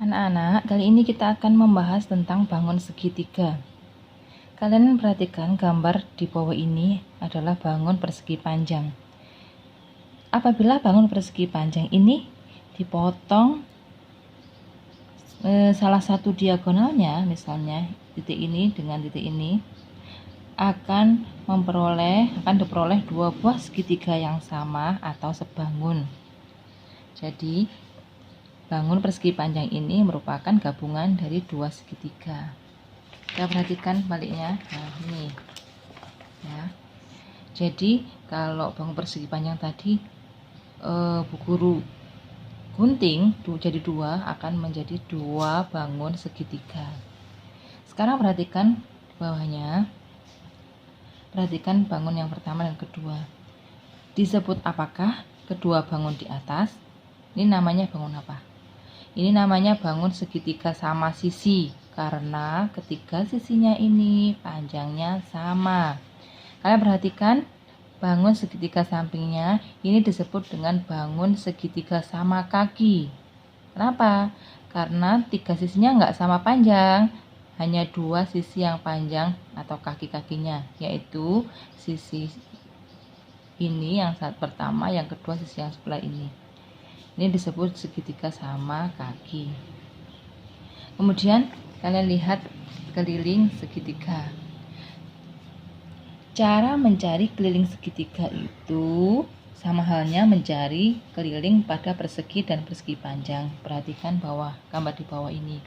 Anak-anak, kali ini kita akan membahas tentang bangun segitiga. Kalian perhatikan gambar di bawah ini adalah bangun persegi panjang. Apabila bangun persegi panjang ini dipotong salah satu diagonalnya, misalnya titik ini dengan titik ini, akan diperoleh dua buah segitiga yang sama atau sebangun. Jadi bangun persegi panjang ini merupakan gabungan dari dua segitiga. Kita perhatikan baliknya. Nah, ini ya. Jadi kalau bangun persegi panjang tadi Bu Guru gunting jadi dua, akan menjadi dua bangun segitiga. Sekarang perhatikan di bawahnya. Perhatikan bangun yang pertama dan kedua. Disebut apakah kedua bangun di atas? Ini namanya bangun apa? Ini namanya bangun segitiga sama sisi, karena ketiga sisinya ini panjangnya sama. Kalian perhatikan bangun segitiga sampingnya ini disebut dengan bangun segitiga sama kaki. Kenapa? Karena tiga sisinya nggak sama panjang, hanya dua sisi yang panjang atau kaki-kakinya, yaitu sisi ini yang saat pertama, yang kedua sisi yang sebelah ini. Ini disebut segitiga sama kaki. Kemudian kalian lihat keliling segitiga. Cara mencari keliling segitiga itu sama halnya mencari keliling pada persegi dan persegi panjang. Perhatikan gambar di bawah ini.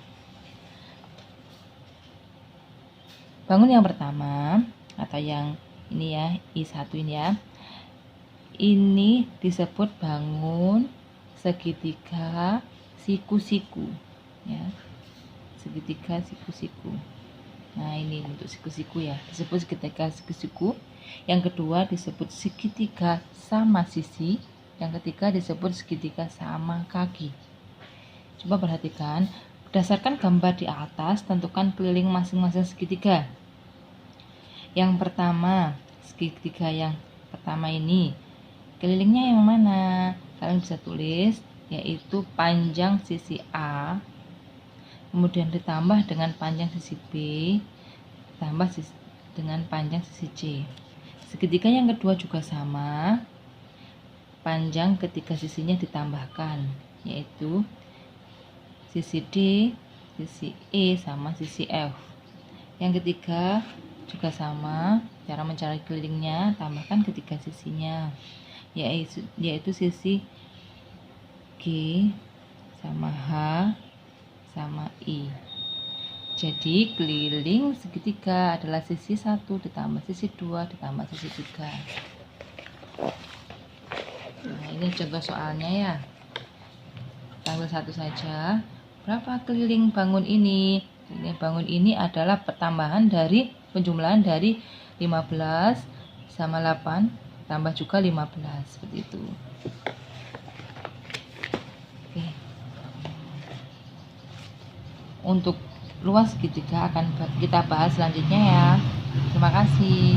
Bangun yang pertama atau yang ini ya, I1 ini ya. Ini disebut bangun segitiga siku-siku ya, segitiga siku-siku. Nah, ini untuk siku-siku ya, disebut segitiga siku-siku. Yang kedua disebut segitiga sama sisi. Yang ketiga disebut segitiga sama kaki. Coba perhatikan, berdasarkan gambar di atas, tentukan keliling masing-masing segitiga. Yang pertama, segitiga yang pertama ini, kelilingnya yang mana? Kalian bisa tulis, yaitu panjang sisi A, kemudian ditambah dengan panjang sisi B, ditambah dengan panjang sisi C. Segitiga yang kedua juga sama, panjang ketiga sisinya ditambahkan, yaitu sisi D, sisi E, sama sisi F. Yang ketiga juga sama, cara mencari kelilingnya, tambahkan ketiga sisinya, yaitu sisi G sama H sama I. Jadi keliling segitiga adalah sisi 1 ditambah sisi 2 ditambah sisi 3. Nah, ini contoh soalnya ya. Tanggal 1 saja. Berapa keliling bangun ini? Keliling bangun ini adalah penjumlahan dari 15 sama 8 tambah juga 15, seperti itu. Oke. Untuk luas segitiga akan kita bahas selanjutnya ya. Terima kasih.